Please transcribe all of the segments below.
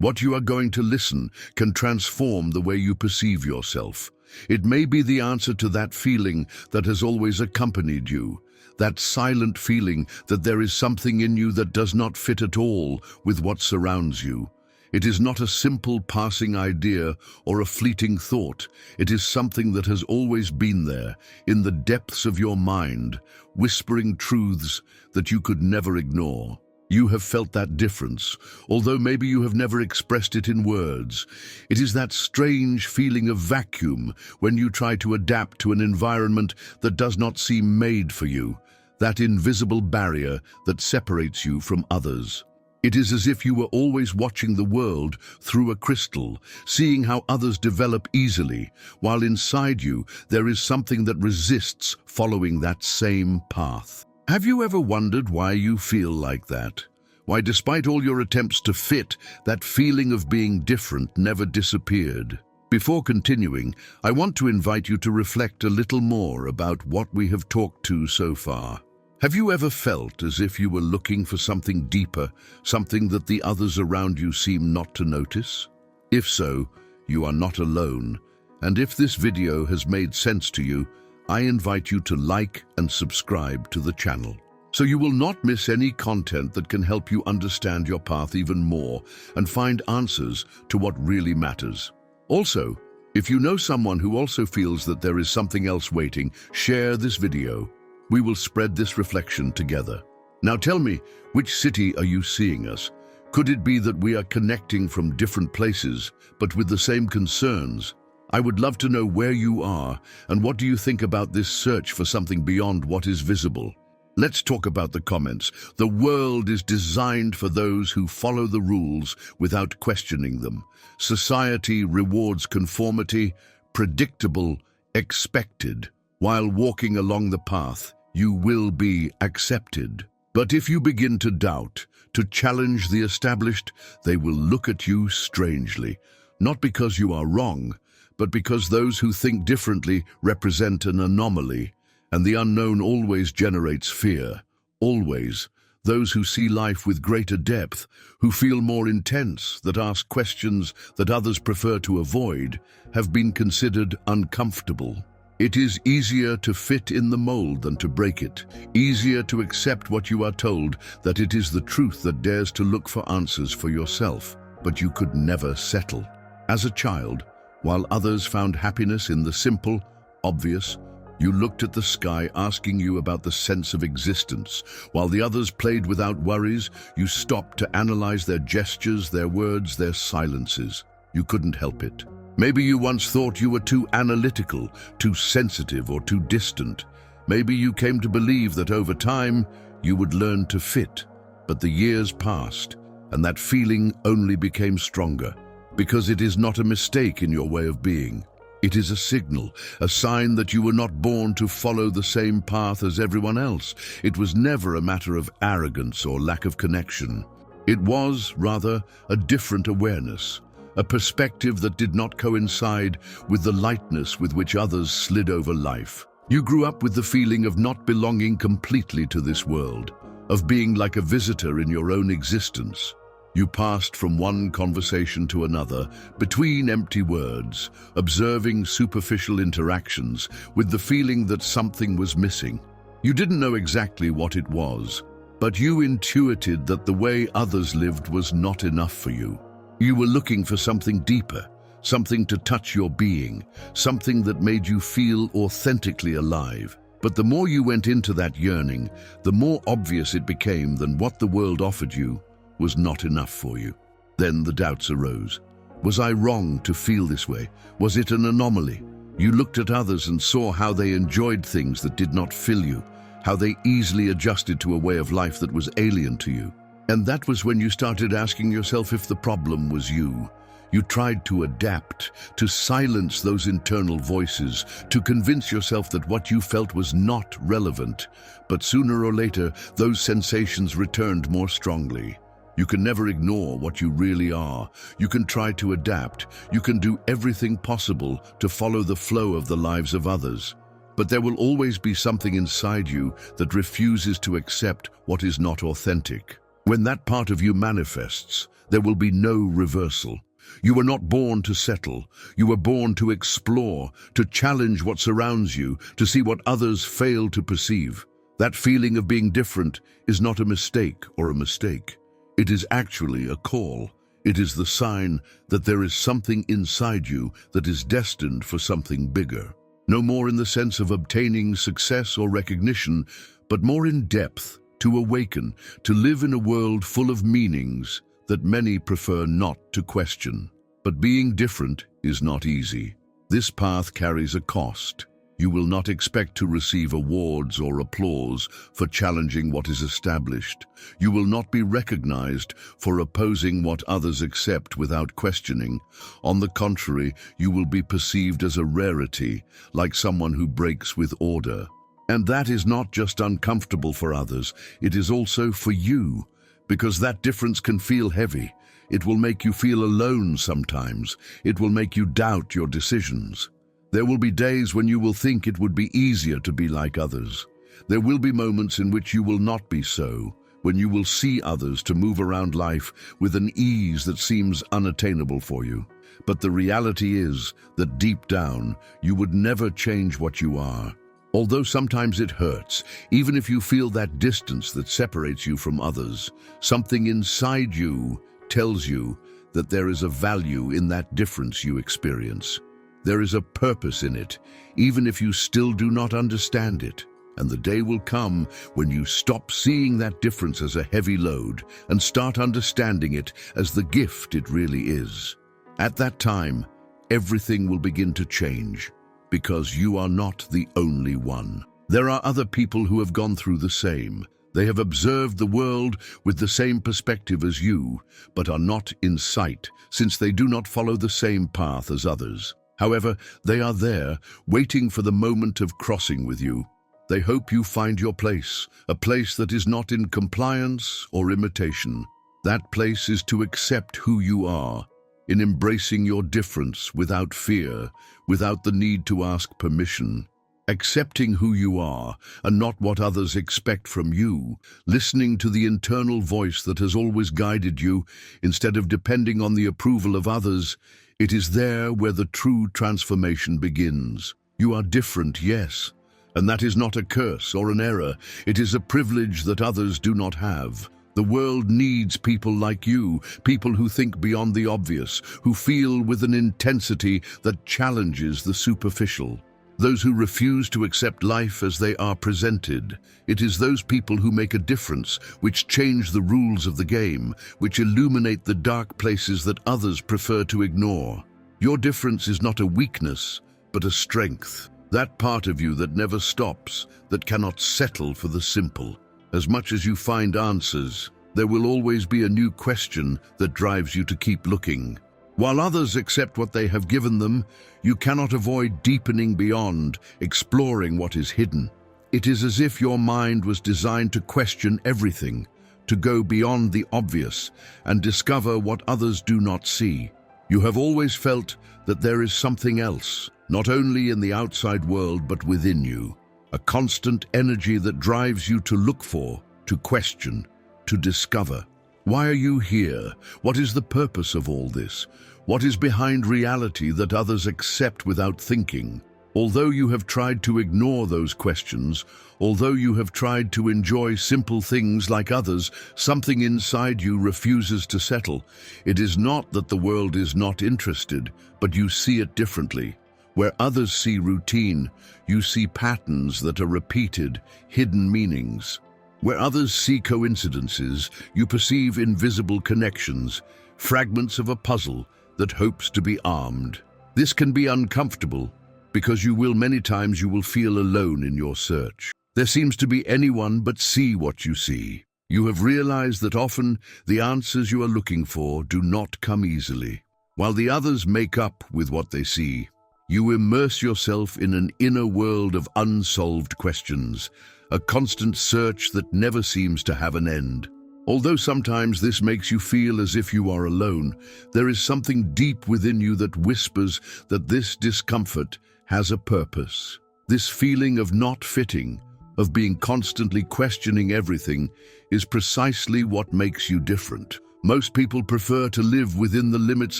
What you are going to listen can transform the way you perceive yourself. It may be the answer to that feeling that has always accompanied you, that silent feeling that there is something in you that does not fit at all with what surrounds you. It is not a simple passing idea or a fleeting thought. It is something that has always been there, in the depths of your mind, whispering truths that you could never ignore. You have felt that difference, although maybe you have never expressed it in words. It is that strange feeling of vacuum when you try to adapt to an environment that does not seem made for you, that invisible barrier that separates you from others. It is as if you were always watching the world through a crystal, seeing how others develop easily, while inside you there is something that resists following that same path. Have you ever wondered why you feel like that? Why, despite all your attempts to fit, that feeling of being different never disappeared? Before continuing, I want to invite you to reflect a little more about what we have talked to so far. Have you ever felt as if you were looking for something deeper, something that the others around you seem not to notice? If so, you are not alone. And if this video has made sense to you, I invite you to like and subscribe to the channel, so you will not miss any content that can help you understand your path even more and find answers to what really matters. Also, if you know someone who also feels that there is something else waiting, share this video. We will spread this reflection together. Now tell me, which city are you seeing us? Could it be that we are connecting from different places, but with the same concerns? I would love to know where you are, and what do you think about this search for something beyond what is visible? Let's talk about the comments. The world is designed for those who follow the rules without questioning them. Society rewards conformity, predictable, expected. While walking along the path, you will be accepted. But if you begin to doubt, to challenge the established, they will look at you strangely. Not because you are wrong, but because those who think differently represent an anomaly, and the unknown always generates fear. Always. Those who see life with greater depth, who feel more intense, that ask questions that others prefer to avoid, have been considered uncomfortable. It is easier to fit in the mold than to break it, easier to accept what you are told, that it is the truth that dares to look for answers for yourself. But you could never settle. As a child, while others found happiness in the simple, obvious, you looked at the sky asking you about the sense of existence. While the others played without worries, you stopped to analyze their gestures, their words, their silences. You couldn't help it. Maybe you once thought you were too analytical, too sensitive, or too distant. Maybe you came to believe that over time you would learn to fit. But the years passed, and that feeling only became stronger, because it is not a mistake in your way of being. It is a signal, a sign that you were not born to follow the same path as everyone else. It was never a matter of arrogance or lack of connection. It was, rather, a different awareness. A perspective that did not coincide with the lightness with which others slid over life. You grew up with the feeling of not belonging completely to this world, of being like a visitor in your own existence. You passed from one conversation to another, between empty words, observing superficial interactions, with the feeling that something was missing. You didn't know exactly what it was, but you intuited that the way others lived was not enough for you. You were looking for something deeper, something to touch your being, something that made you feel authentically alive. But the more you went into that yearning, the more obvious it became that what the world offered you was not enough for you. Then the doubts arose. Was I wrong to feel this way? Was it an anomaly? You looked at others and saw how they enjoyed things that did not fill you, how they easily adjusted to a way of life that was alien to you. And that was when you started asking yourself if the problem was you. You tried to adapt, to silence those internal voices, to convince yourself that what you felt was not relevant. But sooner or later, those sensations returned more strongly. You can never ignore what you really are. You can try to adapt. You can do everything possible to follow the flow of the lives of others. But there will always be something inside you that refuses to accept what is not authentic. When that part of you manifests, there will be no reversal. You were not born to settle. You were born to explore, to challenge what surrounds you, to see what others fail to perceive. That feeling of being different is not a mistake or a mistake. It is actually a call. It is the sign that there is something inside you that is destined for something bigger. No more in the sense of obtaining success or recognition, but more in depth, to awaken, to live in a world full of meanings that many prefer not to question. But being different is not easy. This path carries a cost. You will not expect to receive awards or applause for challenging what is established. You will not be recognized for opposing what others accept without questioning. On the contrary, you will be perceived as a rarity, like someone who breaks with order. And that is not just uncomfortable for others, it is also for you, because that difference can feel heavy. It will make you feel alone sometimes. It will make you doubt your decisions. There will be days when you will think it would be easier to be like others. There will be moments in which you will not be so, when you will see others to move around life with an ease that seems unattainable for you. But the reality is that deep down, you would never change what you are. Although sometimes it hurts, even if you feel that distance that separates you from others, something inside you tells you that there is a value in that difference you experience. There is a purpose in it, even if you still do not understand it. And the day will come when you stop seeing that difference as a heavy load and start understanding it as the gift it really is. At that time, everything will begin to change, because you are not the only one. There are other people who have gone through the same. They have observed the world with the same perspective as you, but are not in sight, since they do not follow the same path as others. However, they are there, waiting for the moment of crossing with you. They hope you find your place, a place that is not in compliance or imitation. That place is to accept who you are, in embracing your difference without fear, without the need to ask permission. Accepting who you are and not what others expect from you, listening to the internal voice that has always guided you instead of depending on the approval of others. It is there where the true transformation begins. You are different, yes, and that is not a curse or an error. It is a privilege that others do not have. The world needs people like you, people who think beyond the obvious, who feel with an intensity that challenges the superficial. Those who refuse to accept life as they are presented. It is those people who make a difference, which change the rules of the game, which illuminate the dark places that others prefer to ignore. Your difference is not a weakness, but a strength. That part of you that never stops, that cannot settle for the simple. As much as you find answers, there will always be a new question that drives you to keep looking. While others accept what they have given them, you cannot avoid deepening beyond, exploring what is hidden. It is as if your mind was designed to question everything, to go beyond the obvious and discover what others do not see. You have always felt that there is something else, not only in the outside world but within you, a constant energy that drives you to look for, to question, to discover. Why are you here? What is the purpose of all this? What is behind reality that others accept without thinking? Although you have tried to ignore those questions, although you have tried to enjoy simple things like others, something inside you refuses to settle. It is not that the world is not interested, but you see it differently. Where others see routine, you see patterns that are repeated, hidden meanings. Where others see coincidences, you perceive invisible connections, fragments of a puzzle that hopes to be armed. This can be uncomfortable, because many times you will feel alone in your search. There seems to be anyone but see what you see. You have realized that often the answers you are looking for do not come easily. While the others make up with what they see, you immerse yourself in an inner world of unsolved questions, a constant search that never seems to have an end. Although sometimes this makes you feel as if you are alone, there is something deep within you that whispers that this discomfort has a purpose. This feeling of not fitting, of being constantly questioning everything, is precisely what makes you different. Most people prefer to live within the limits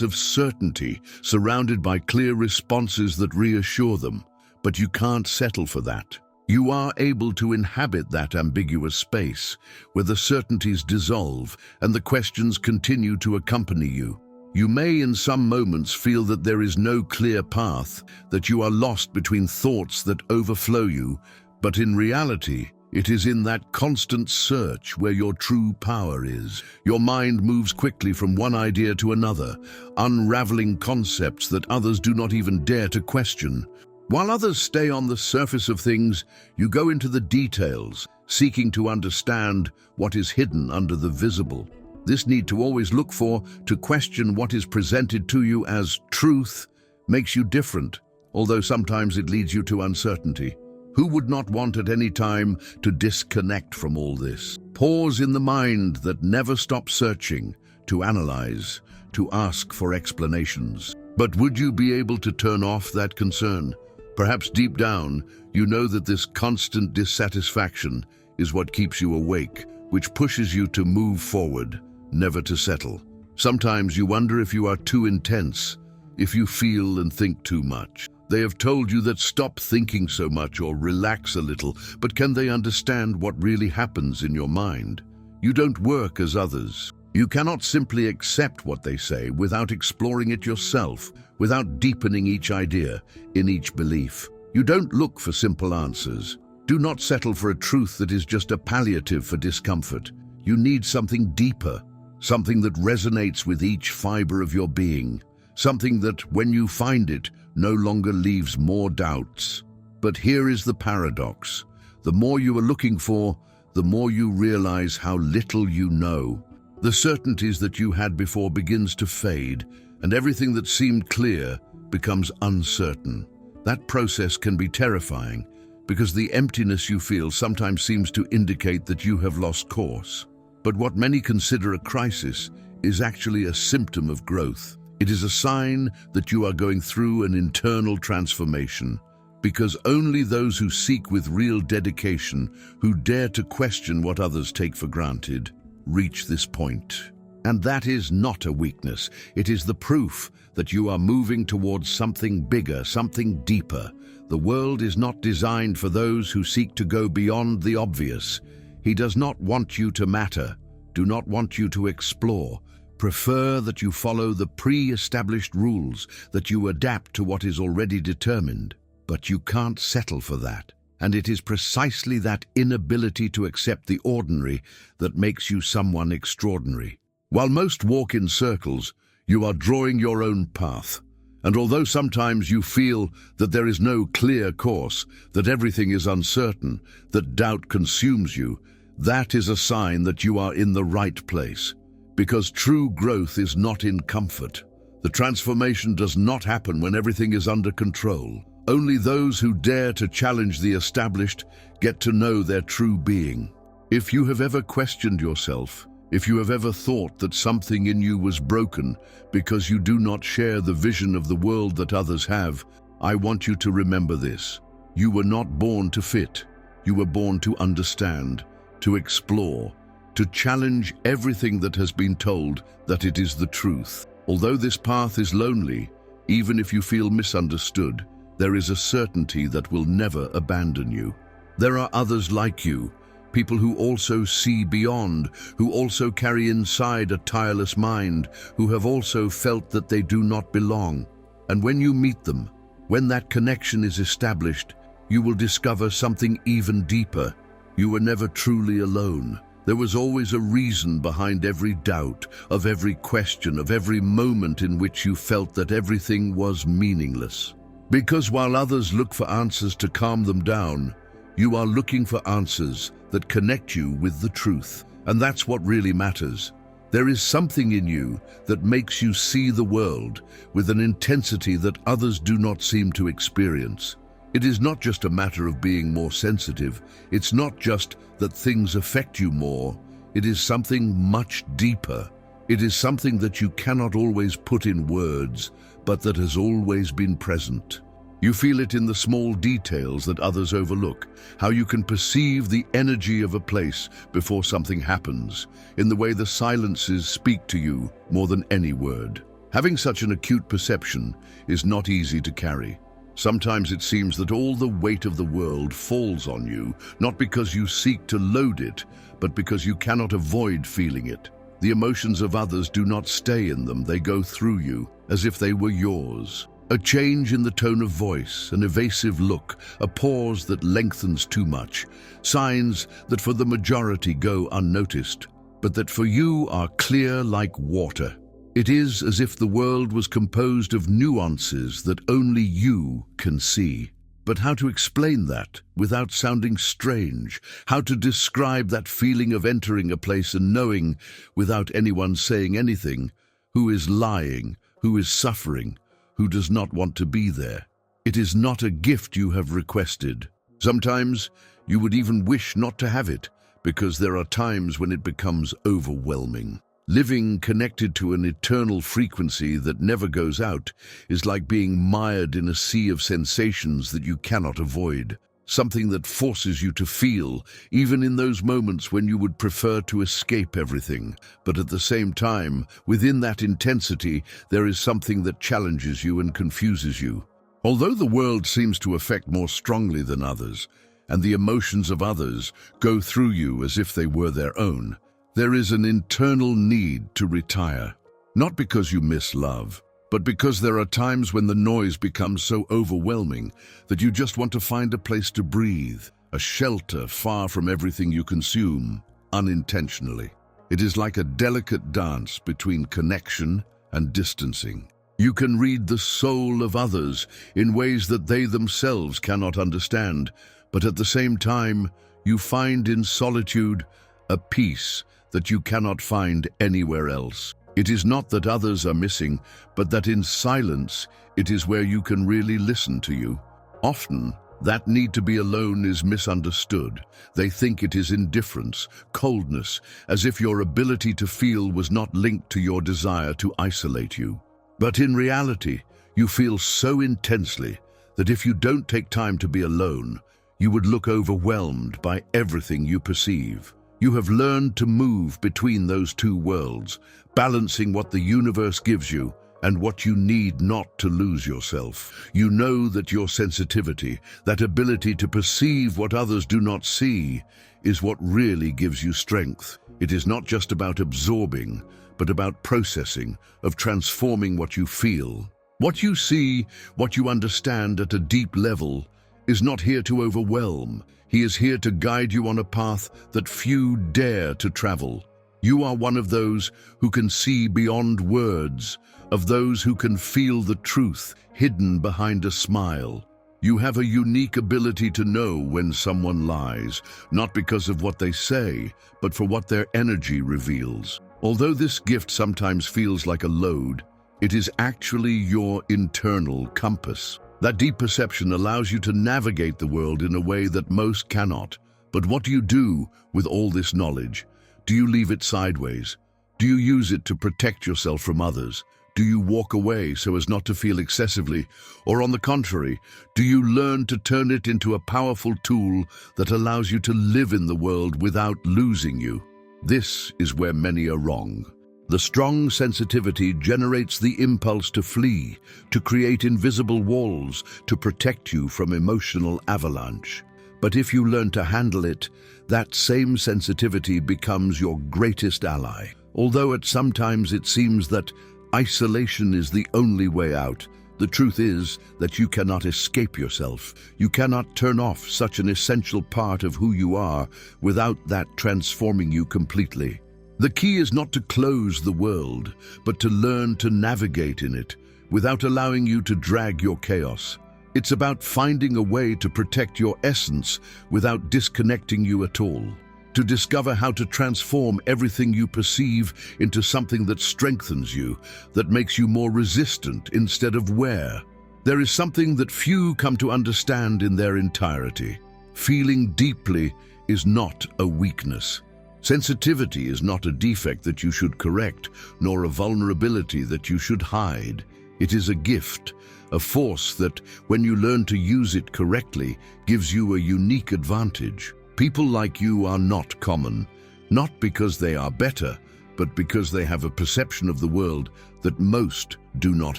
of certainty, surrounded by clear responses that reassure them. But you can't settle for that. You are able to inhabit that ambiguous space, where the certainties dissolve and the questions continue to accompany you. You may in some moments feel that there is no clear path, that you are lost between thoughts that overflow you, but in reality, it is in that constant search where your true power is. Your mind moves quickly from one idea to another, unraveling concepts that others do not even dare to question. While others stay on the surface of things, you go into the details, seeking to understand what is hidden under the visible. This need to always look for, to question what is presented to you as truth, makes you different, although sometimes it leads you to uncertainty. Who would not want at any time to disconnect from all this? Pause in the mind that never stops searching, to analyze, to ask for explanations. But would you be able to turn off that concern? Perhaps deep down, you know that this constant dissatisfaction is what keeps you awake, which pushes you to move forward, never to settle. Sometimes you wonder if you are too intense, if you feel and think too much. They have told you that stop thinking so much or relax a little, but can they understand what really happens in your mind? You don't work as others. You cannot simply accept what they say without exploring it yourself, without deepening each idea, in each belief. You don't look for simple answers. Do not settle for a truth that is just a palliative for discomfort. You need something deeper, something that resonates with each fiber of your being, something that, when you find it, no longer leaves more doubts. But here is the paradox. The more you are looking for, the more you realize how little you know. The certainties that you had before begins to fade, and everything that seemed clear becomes uncertain. That process can be terrifying, because the emptiness you feel sometimes seems to indicate that you have lost course. But what many consider a crisis is actually a symptom of growth. It is a sign that you are going through an internal transformation, because only those who seek with real dedication, who dare to question what others take for granted, reach this point. And that is not a weakness. It is the proof that you are moving towards something bigger, something deeper. The world is not designed for those who seek to go beyond the obvious. He does not want you to matter, do not want you to explore. Prefer that you follow the pre-established rules, that you adapt to what is already determined. But you can't settle for that. And it is precisely that inability to accept the ordinary that makes you someone extraordinary. While most walk in circles, you are drawing your own path. And although sometimes you feel that there is no clear course, that everything is uncertain, that doubt consumes you, that is a sign that you are in the right place. Because true growth is not in comfort. The transformation does not happen when everything is under control. Only those who dare to challenge the established get to know their true being. If you have ever questioned yourself, if you have ever thought that something in you was broken because you do not share the vision of the world that others have, I want you to remember this. You were not born to fit. You were born to understand, to explore, to challenge everything that has been told that it is the truth. Although this path is lonely, even if you feel misunderstood, there is a certainty that will never abandon you. There are others like you, people who also see beyond, who also carry inside a tireless mind, who have also felt that they do not belong. And when you meet them, when that connection is established, you will discover something even deeper. You were never truly alone. There was always a reason behind every doubt, of every question, of every moment in which you felt that everything was meaningless. Because while others look for answers to calm them down, you are looking for answers that connect you with the truth. And that's what really matters. There is something in you that makes you see the world with an intensity that others do not seem to experience. It is not just a matter of being more sensitive. It's not just that things affect you more. It is something much deeper. It is something that you cannot always put in words, but that has always been present. You feel it in the small details that others overlook, how you can perceive the energy of a place before something happens, in the way the silences speak to you more than any word. Having such an acute perception is not easy to carry. Sometimes it seems that all the weight of the world falls on you, not because you seek to load it, but because you cannot avoid feeling it. The emotions of others do not stay in them, they go through you, as if they were yours. A change in the tone of voice, an evasive look, a pause that lengthens too much, signs that for the majority go unnoticed, but that for you are clear like water. It is as if the world was composed of nuances that only you can see. But how to explain that without sounding strange? How to describe that feeling of entering a place and knowing, without anyone saying anything, who is lying, who is suffering, who does not want to be there? It is not a gift you have requested. Sometimes you would even wish not to have it, because there are times when it becomes overwhelming. Living connected to an eternal frequency that never goes out is like being mired in a sea of sensations that you cannot avoid. Something that forces you to feel, even in those moments when you would prefer to escape everything. But at the same time, within that intensity, there is something that challenges you and confuses you. Although the world seems to affect more strongly than others, and the emotions of others go through you as if they were their own, there is an internal need to retire. Not because you miss love, but because there are times when the noise becomes so overwhelming that you just want to find a place to breathe, a shelter far from everything you consume unintentionally. It is like a delicate dance between connection and distancing. You can read the soul of others in ways that they themselves cannot understand, but at the same time, you find in solitude a peace that you cannot find anywhere else. It is not that others are missing, but that in silence, it is where you can really listen to you. Often, that need to be alone is misunderstood. They think it is indifference, coldness, as if your ability to feel was not linked to your desire to isolate you. But in reality, you feel so intensely that if you don't take time to be alone, you would look overwhelmed by everything you perceive. You have learned to move between those two worlds, balancing what the universe gives you and what you need not to lose yourself. You know that your sensitivity, that ability to perceive what others do not see, is what really gives you strength. It is not just about absorbing, but about processing, of transforming what you feel. What you see, what you understand at a deep level, is not here to overwhelm. He is here to guide you on a path that few dare to travel. You are one of those who can see beyond words, of those who can feel the truth hidden behind a smile. You have a unique ability to know when someone lies, not because of what they say, but for what their energy reveals. Although this gift sometimes feels like a load, it is actually your internal compass. That deep perception allows you to navigate the world in a way that most cannot. But what do you do with all this knowledge? Do you leave it sideways? Do you use it to protect yourself from others? Do you walk away so as not to feel excessively? Or on the contrary, do you learn to turn it into a powerful tool that allows you to live in the world without losing you? This is where many are wrong. The strong sensitivity generates the impulse to flee, to create invisible walls, to protect you from emotional avalanche. But if you learn to handle it, that same sensitivity becomes your greatest ally. Although sometimes it seems that isolation is the only way out, the truth is that you cannot escape yourself. You cannot turn off such an essential part of who you are without that transforming you completely. The key is not to close the world, but to learn to navigate in it without allowing you to drag your chaos. It's about finding a way to protect your essence without disconnecting you at all. To discover how to transform everything you perceive into something that strengthens you, that makes you more resistant instead of wear. There is something that few come to understand in their entirety. Feeling deeply is not a weakness. Sensitivity is not a defect that you should correct, nor a vulnerability that you should hide. It is a gift, a force that, when you learn to use it correctly, gives you a unique advantage. People like you are not common, not because they are better, but because they have a perception of the world that most do not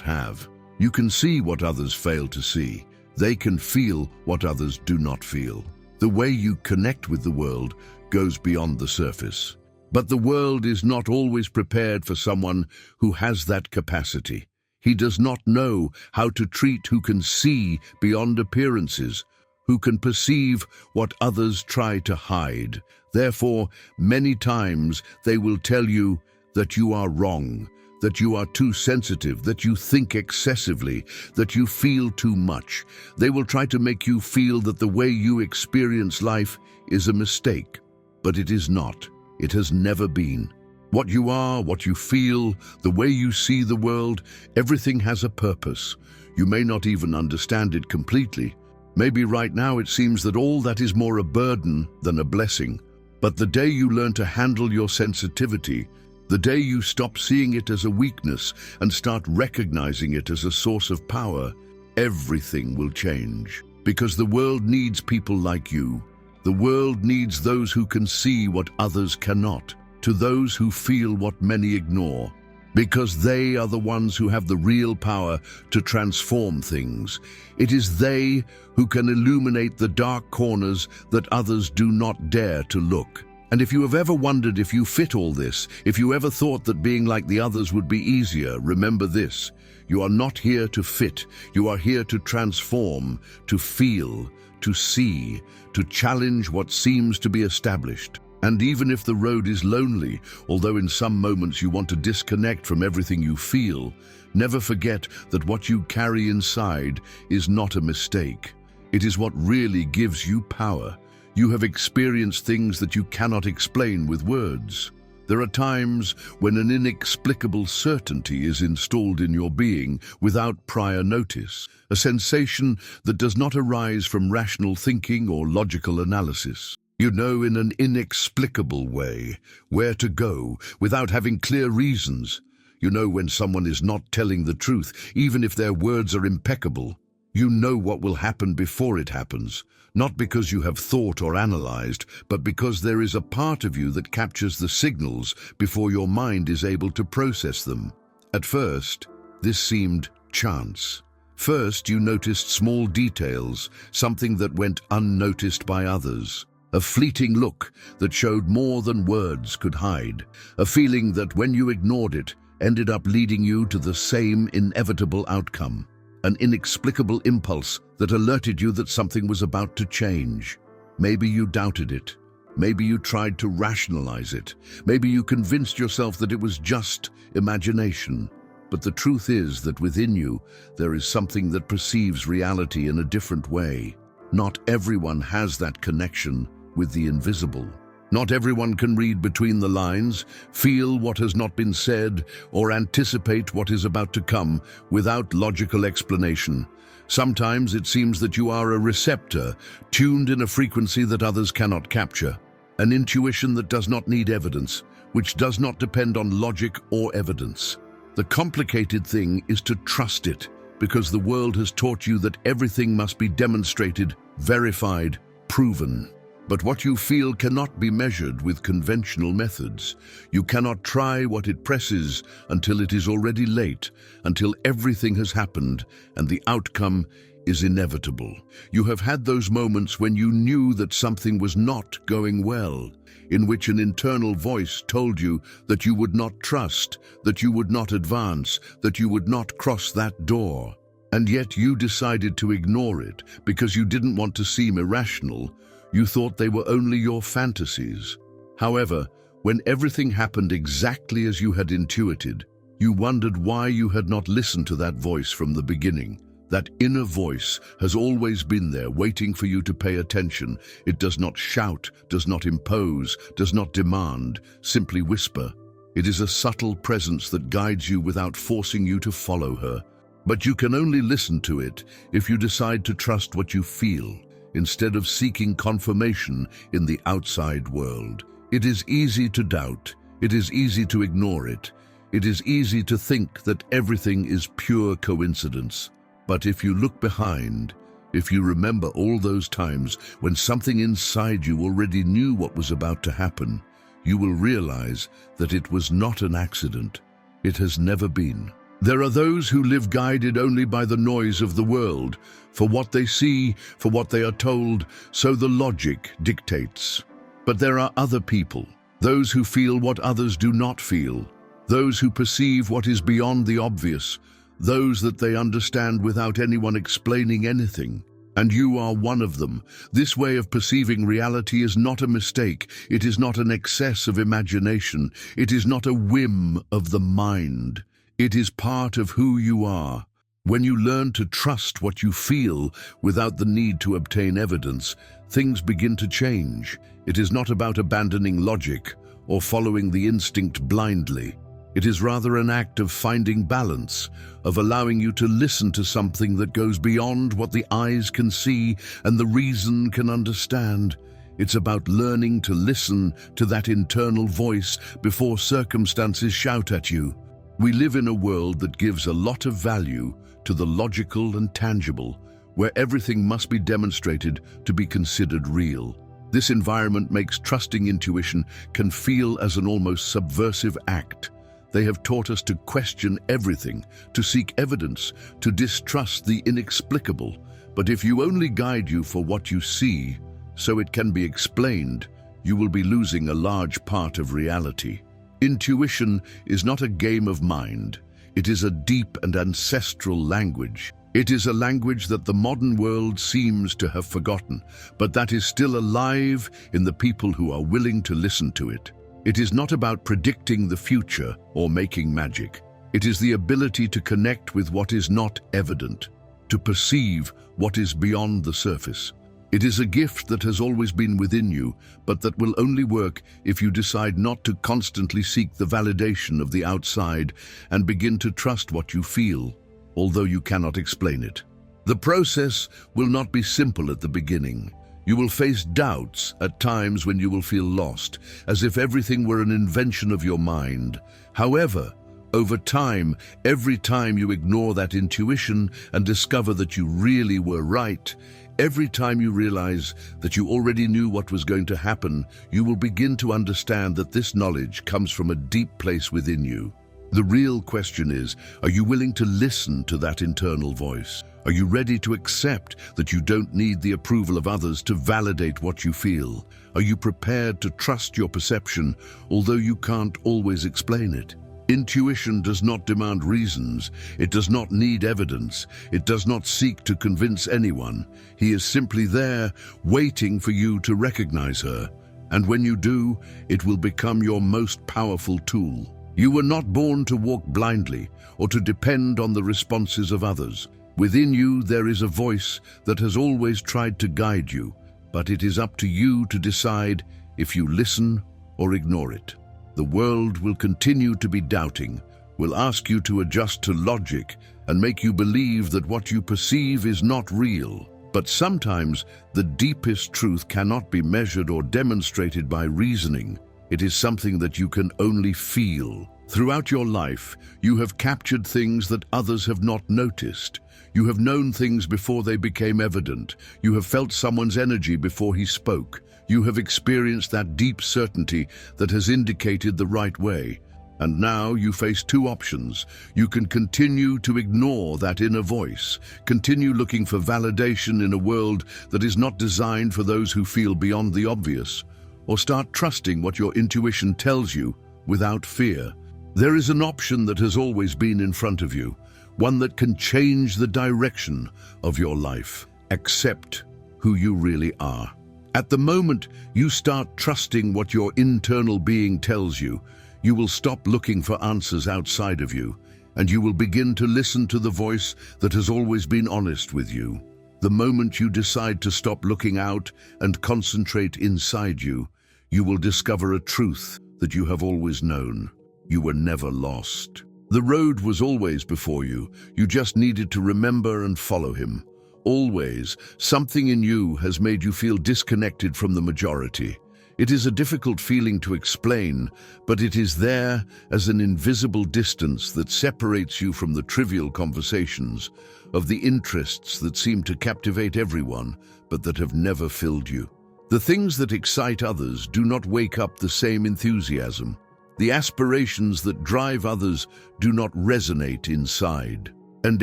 have. You can see what others fail to see. They can feel what others do not feel. The way you connect with the world goes beyond the surface. But the world is not always prepared for someone who has that capacity. He does not know how to treat who can see beyond appearances, who can perceive what others try to hide. Therefore, many times they will tell you that you are wrong, that you are too sensitive, that you think excessively, that you feel too much. They will try to make you feel that the way you experience life is a mistake. But it is not. It has never been. What you are, what you feel, the way you see the world, everything has a purpose. You may not even understand it completely. Maybe right now it seems that all that is more a burden than a blessing. But the day you learn to handle your sensitivity, the day you stop seeing it as a weakness and start recognizing it as a source of power, everything will change. Because the world needs people like you. The world needs those who can see what others cannot, to those who feel what many ignore. Because they are the ones who have the real power to transform things. It is they who can illuminate the dark corners that others do not dare to look. And if you have ever wondered if you fit all this, if you ever thought that being like the others would be easier, remember this: you are not here to fit, you are here to transform, to feel, to see, to challenge what seems to be established. And even if the road is lonely, although in some moments you want to disconnect from everything you feel, never forget that what you carry inside is not a mistake. It is what really gives you power. You have experienced things that you cannot explain with words. There are times when an inexplicable certainty is installed in your being without prior notice, a sensation that does not arise from rational thinking or logical analysis. You know in an inexplicable way where to go without having clear reasons. You know when someone is not telling the truth, even if their words are impeccable. You know what will happen before it happens, not because you have thought or analyzed, but because there is a part of you that captures the signals before your mind is able to process them. At first, this seemed chance. First, you noticed small details, something that went unnoticed by others. A fleeting look that showed more than words could hide. A feeling that, when you ignored it, ended up leading you to the same inevitable outcome. An inexplicable impulse that alerted you that something was about to change. Maybe you doubted it. Maybe you tried to rationalize it. Maybe you convinced yourself that it was just imagination. But the truth is that within you, there is something that perceives reality in a different way. Not everyone has that connection with the invisible. Not everyone can read between the lines, feel what has not been said, or anticipate what is about to come without logical explanation. Sometimes it seems that you are a receptor, tuned in a frequency that others cannot capture. An intuition that does not need evidence, which does not depend on logic or evidence. The complicated thing is to trust it, because the world has taught you that everything must be demonstrated, verified, proven. But what you feel cannot be measured with conventional methods. You cannot try what it presses until it is already late, until everything has happened and the outcome is inevitable. You have had those moments when you knew that something was not going well, in which an internal voice told you that you would not trust, that you would not advance, that you would not cross that door. And yet you decided to ignore it because you didn't want to seem irrational. You thought they were only your fantasies. However, when everything happened exactly as you had intuited, you wondered why you had not listened to that voice from the beginning. That inner voice has always been there, waiting for you to pay attention. It does not shout, does not impose, does not demand, simply whisper. It is a subtle presence that guides you without forcing you to follow her. But you can only listen to it if you decide to trust what you feel, instead of seeking confirmation in the outside world. It is easy to doubt. It is easy to ignore it. It is easy to think that everything is pure coincidence. But if you look behind, if you remember all those times when something inside you already knew what was about to happen, you will realize that it was not an accident. It has never been. There are those who live guided only by the noise of the world, for what they see, for what they are told, so the logic dictates. But there are other people, those who feel what others do not feel, those who perceive what is beyond the obvious, those that they understand without anyone explaining anything. And you are one of them. This way of perceiving reality is not a mistake. It is not an excess of imagination. It is not a whim of the mind. It is part of who you are. When you learn to trust what you feel without the need to obtain evidence, things begin to change. It is not about abandoning logic or following the instinct blindly. It is rather an act of finding balance, of allowing you to listen to something that goes beyond what the eyes can see and the reason can understand. It's about learning to listen to that internal voice before circumstances shout at you. We live in a world that gives a lot of value to the logical and tangible, where everything must be demonstrated to be considered real. This environment makes trusting intuition can feel as an almost subversive act. They have taught us to question everything, to seek evidence, to distrust the inexplicable. But if you only guide you for what you see, so it can be explained, you will be losing a large part of reality. Intuition is not a game of mind. It is a deep and ancestral language. It is a language that the modern world seems to have forgotten, but that is still alive in the people who are willing to listen to it. It is not about predicting the future or making magic. It is the ability to connect with what is not evident, to perceive what is beyond the surface. It is a gift that has always been within you, but that will only work if you decide not to constantly seek the validation of the outside and begin to trust what you feel, although you cannot explain it. The process will not be simple at the beginning. You will face doubts at times when you will feel lost, as if everything were an invention of your mind. However, over time, every time you ignore that intuition and discover that you really were right, every time you realize that you already knew what was going to happen, you will begin to understand that this knowledge comes from a deep place within you. The real question is, are you willing to listen to that internal voice? Are you ready to accept that you don't need the approval of others to validate what you feel? Are you prepared to trust your perception, although you can't always explain it? Intuition does not demand reasons. It does not need evidence. It does not seek to convince anyone. He is simply there, waiting for you to recognize her. And when you do, it will become your most powerful tool. You were not born to walk blindly or to depend on the responses of others. Within you, there is a voice that has always tried to guide you, but it is up to you to decide if you listen or ignore it. The world will continue to be doubting, will ask you to adjust to logic and make you believe that what you perceive is not real. But sometimes the deepest truth cannot be measured or demonstrated by reasoning. It is something that you can only feel. Throughout your life, you have captured things that others have not noticed. You have known things before they became evident. You have felt someone's energy before he spoke. You have experienced that deep certainty that has indicated the right way. And now you face two options. You can continue to ignore that inner voice, continue looking for validation in a world that is not designed for those who feel beyond the obvious, or start trusting what your intuition tells you without fear. There is an option that has always been in front of you, one that can change the direction of your life. Accept who you really are. At the moment you start trusting what your internal being tells you, you will stop looking for answers outside of you, and you will begin to listen to the voice that has always been honest with you. The moment you decide to stop looking out and concentrate inside you, you will discover a truth that you have always known. You were never lost. The road was always before you. You just needed to remember and follow him. Always, something in you has made you feel disconnected from the majority. It is a difficult feeling to explain, but it is there as an invisible distance that separates you from the trivial conversations of the interests that seem to captivate everyone, but that have never filled you. The things that excite others do not wake up the same enthusiasm. The aspirations that drive others do not resonate inside. And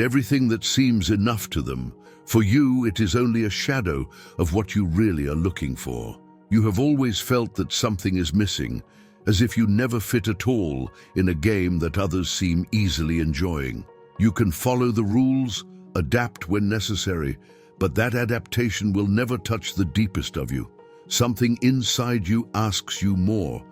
everything that seems enough to them, for you it is only a shadow of what you really are looking for. You have always felt that something is missing, as if you never fit at all in a game that others seem easily enjoying. You can follow the rules, adapt when necessary, but that adaptation will never touch the deepest of you. Something inside you asks you more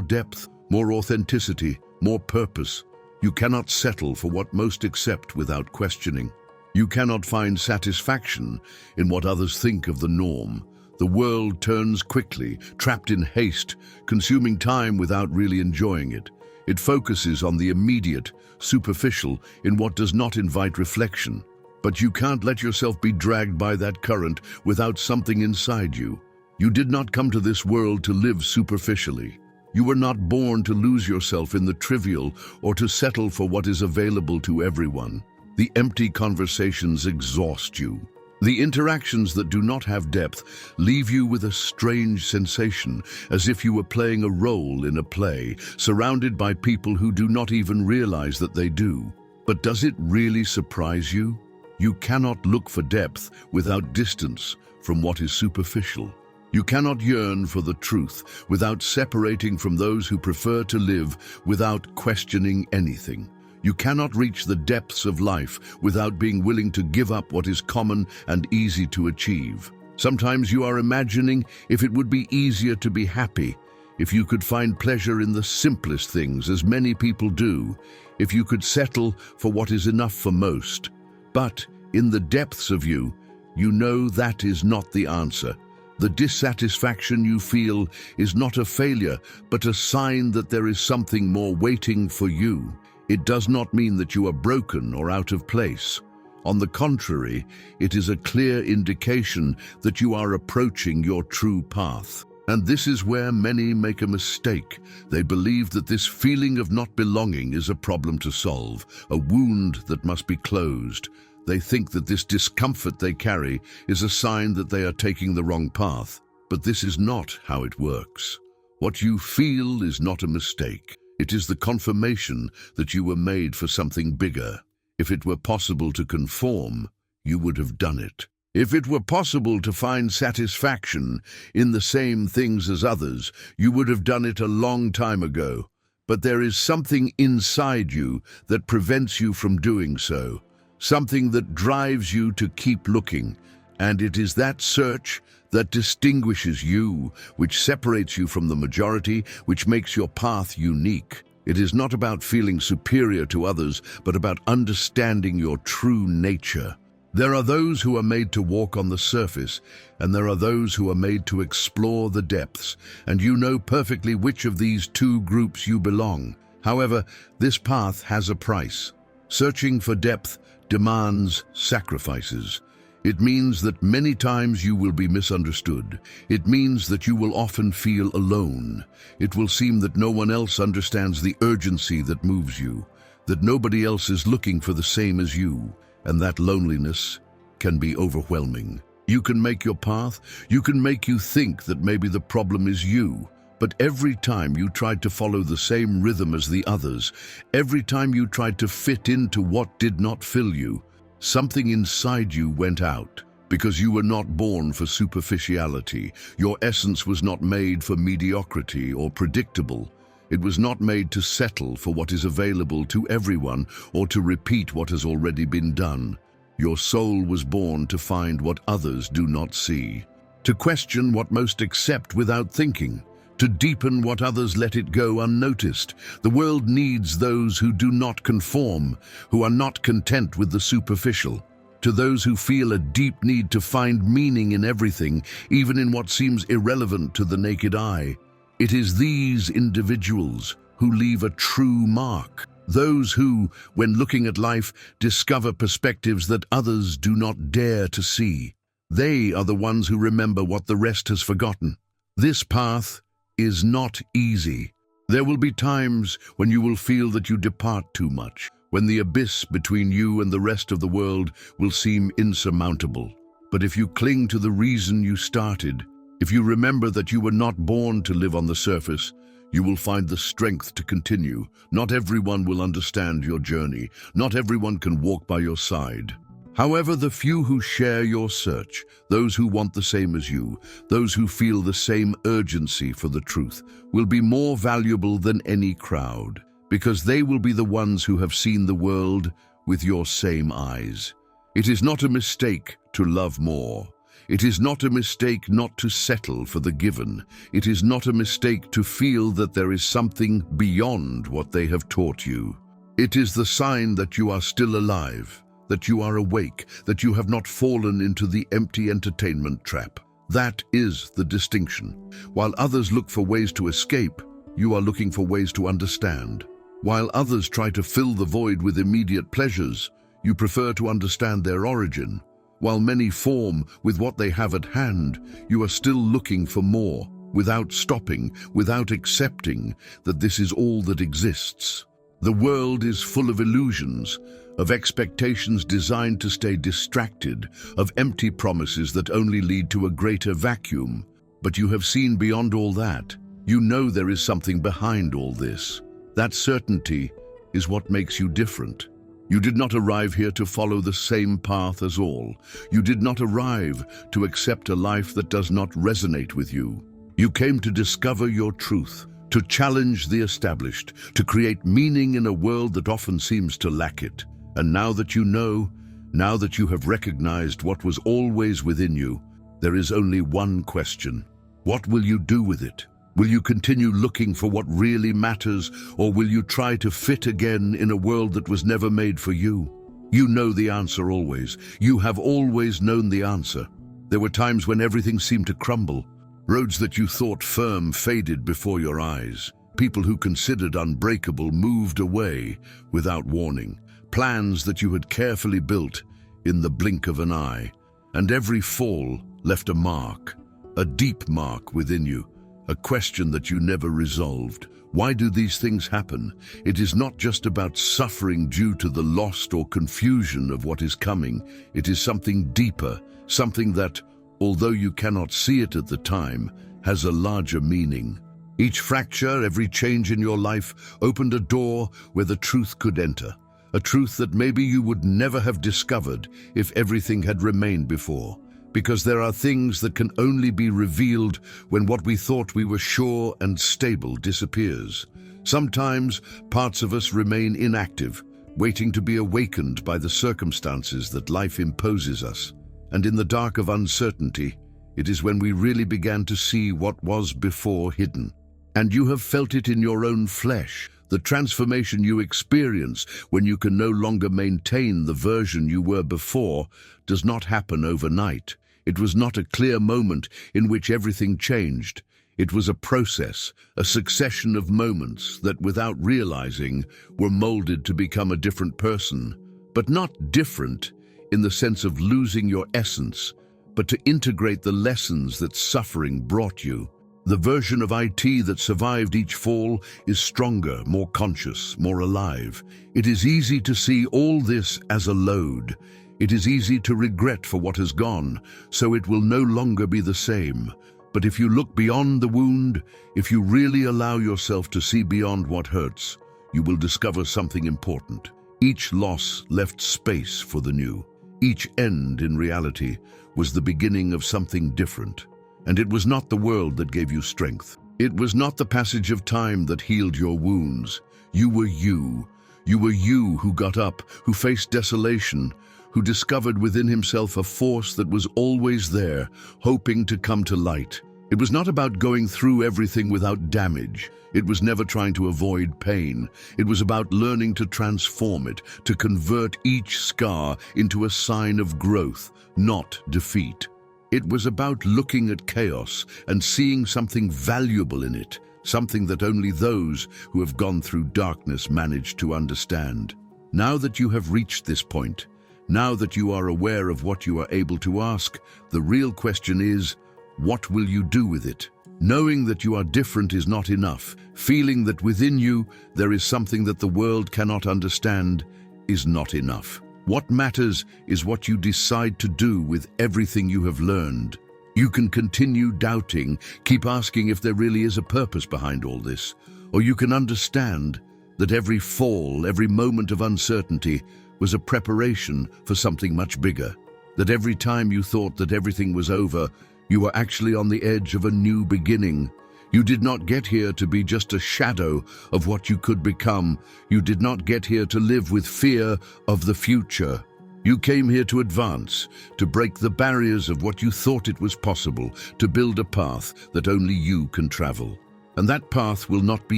depth, more authenticity, more purpose. You cannot settle for what most accept without questioning. You cannot find satisfaction in what others think of the norm. The world turns quickly, trapped in haste, consuming time without really enjoying it. It focuses on the immediate, superficial, in what does not invite reflection. But you can't let yourself be dragged by that current without something inside you. You did not come to this world to live superficially. You were not born to lose yourself in the trivial or to settle for what is available to everyone. The empty conversations exhaust you. The interactions that do not have depth leave you with a strange sensation, as if you were playing a role in a play, surrounded by people who do not even realize that they do. But does it really surprise you? You cannot look for depth without distance from what is superficial. You cannot yearn for the truth without separating from those who prefer to live without questioning anything. You cannot reach the depths of life without being willing to give up what is common and easy to achieve. Sometimes you are imagining if it would be easier to be happy, if you could find pleasure in the simplest things, as many people do, if you could settle for what is enough for most. But in the depths of you, you know that is not the answer. The dissatisfaction you feel is not a failure, but a sign that there is something more waiting for you. It does not mean that you are broken or out of place. On the contrary, it is a clear indication that you are approaching your true path. And this is where many make a mistake. They believe that this feeling of not belonging is a problem to solve, a wound that must be closed. They think that this discomfort they carry is a sign that they are taking the wrong path. But this is not how it works. What you feel is not a mistake. It is the confirmation that you were made for something bigger. If it were possible to conform, you would have done it. If it were possible to find satisfaction in the same things as others, you would have done it a long time ago. But there is something inside you that prevents you from doing so. Something that drives you to keep looking, and it is that search that distinguishes you, which separates you from the majority, which makes your path unique. It is not about feeling superior to others, but about understanding your true nature. There are those who are made to walk on the surface, and there are those who are made to explore the depths, and you know perfectly which of these two groups you belong. However, this path has a price. Searching for depth demands sacrifices. It means that many times you will be misunderstood. It means that you will often feel alone. It will seem that no one else understands the urgency that moves you, that nobody else is looking for the same as you, and that loneliness can be overwhelming. You can make your path, you can make you think that maybe the problem is you. But every time you tried to follow the same rhythm as the others, every time you tried to fit into what did not fill you, something inside you went out. Because you were not born for superficiality. Your essence was not made for mediocrity or predictable. It was not made to settle for what is available to everyone or to repeat what has already been done. Your soul was born to find what others do not see, to question what most accept without thinking, to deepen what others let it go unnoticed. The world needs those who do not conform, who are not content with the superficial. To those who feel a deep need to find meaning in everything, even in what seems irrelevant to the naked eye. It is these individuals who leave a true mark. Those who, when looking at life, discover perspectives that others do not dare to see. They are the ones who remember what the rest has forgotten. This path is not easy. There will be times when you will feel that you depart too much, when the abyss between you and the rest of the world will seem insurmountable. But if you cling to the reason you started, if you remember that you were not born to live on the surface, you will find the strength to continue. Not everyone will understand your journey. Not everyone can walk by your side. However, the few who share your search, those who want the same as you, those who feel the same urgency for the truth, will be more valuable than any crowd, because they will be the ones who have seen the world with your same eyes. It is not a mistake to love more. It is not a mistake not to settle for the given. It is not a mistake to feel that there is something beyond what they have taught you. It is the sign that you are still alive, that you are awake, that you have not fallen into the empty entertainment trap. That is the distinction. While others look for ways to escape, you are looking for ways to understand. While others try to fill the void with immediate pleasures, you prefer to understand their origin. While many form with what they have at hand, you are still looking for more, without stopping, without accepting that this is all that exists. The world is full of illusions, of expectations designed to stay distracted, of empty promises that only lead to a greater vacuum. But you have seen beyond all that. You know there is something behind all this. That certainty is what makes you different. You did not arrive here to follow the same path as all. You did not arrive to accept a life that does not resonate with you. You came to discover your truth, to challenge the established, to create meaning in a world that often seems to lack it. And now that you know, now that you have recognized what was always within you, there is only one question. What will you do with it? Will you continue looking for what really matters, or will you try to fit again in a world that was never made for you? You know the answer always. You have always known the answer. There were times when everything seemed to crumble. Roads that you thought firm faded before your eyes. People who considered unbreakable moved away without warning. Plans that you had carefully built in the blink of an eye. And every fall left a mark, a deep mark within you. A question that you never resolved. Why do these things happen? It is not just about suffering due to the loss or confusion of what is coming. It is something deeper, something that, although you cannot see it at the time, has a larger meaning. Each fracture, every change in your life opened a door where the truth could enter. A truth that maybe you would never have discovered if everything had remained before. Because there are things that can only be revealed when what we thought we were sure and stable disappears. Sometimes parts of us remain inactive, waiting to be awakened by the circumstances that life imposes us. And in the dark of uncertainty, it is when we really began to see what was before hidden. And you have felt it in your own flesh. The transformation you experience when you can no longer maintain the version you were before does not happen overnight. It was not a clear moment in which everything changed. It was a process, a succession of moments that, without realizing, were molded to become a different person. But not different in the sense of losing your essence, but to integrate the lessons that suffering brought you. The version of IT that survived each fall is stronger, more conscious, more alive. It is easy to see all this as a load. It is easy to regret for what has gone, so it will no longer be the same. But if you look beyond the wound, if you really allow yourself to see beyond what hurts, you will discover something important. Each loss left space for the new. Each end, in reality, was the beginning of something different. And it was not the world that gave you strength. It was not the passage of time that healed your wounds. You were you. You were you who got up, who faced desolation, who discovered within himself a force that was always there, hoping to come to light. It was not about going through everything without damage. It was never trying to avoid pain. It was about learning to transform it, to convert each scar into a sign of growth, not defeat. It was about looking at chaos and seeing something valuable in it, something that only those who have gone through darkness manage to understand. Now that you have reached this point, now that you are aware of what you are able to ask, the real question is, what will you do with it? Knowing that you are different is not enough. Feeling that within you there is something that the world cannot understand is not enough. What matters is what you decide to do with everything you have learned. You can continue doubting, keep asking if there really is a purpose behind all this, or you can understand that every fall, every moment of uncertainty was a preparation for something much bigger. That every time you thought that everything was over, you were actually on the edge of a new beginning. You did not get here to be just a shadow of what you could become. You did not get here to live with fear of the future. You came here to advance, to break the barriers of what you thought it was possible, to build a path that only you can travel. And that path will not be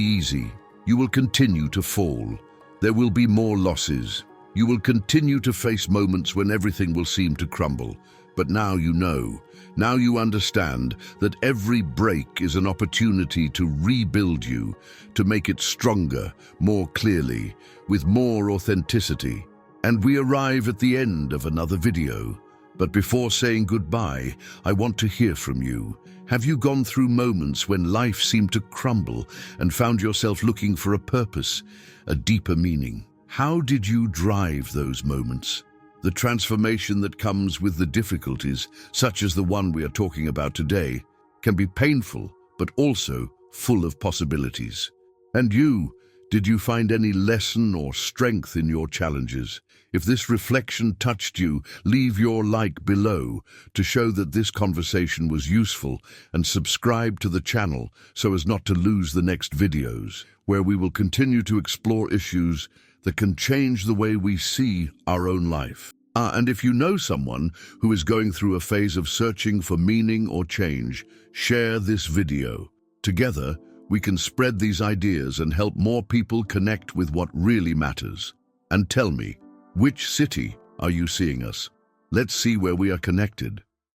easy. You will continue to fall. There will be more losses. You will continue to face moments when everything will seem to crumble. But now you know, now you understand that every break is an opportunity to rebuild you, to make it stronger, more clearly, with more authenticity. And we arrive at the end of another video. But before saying goodbye, I want to hear from you. Have you gone through moments when life seemed to crumble and found yourself looking for a purpose, a deeper meaning? How did you drive those moments? The transformation that comes with the difficulties, such as the one we are talking about today, can be painful, but also full of possibilities. And you, did you find any lesson or strength in your challenges? If this reflection touched you, leave your like below to show that this conversation was useful, and subscribe to the channel so as not to lose the next videos, where we will continue to explore issues that can change the way we see our own life. And if you know someone who is going through a phase of searching for meaning or change, share this video. Together, we can spread these ideas and help more people connect with what really matters. And tell me, which city are you seeing us? Let's see where we are connected.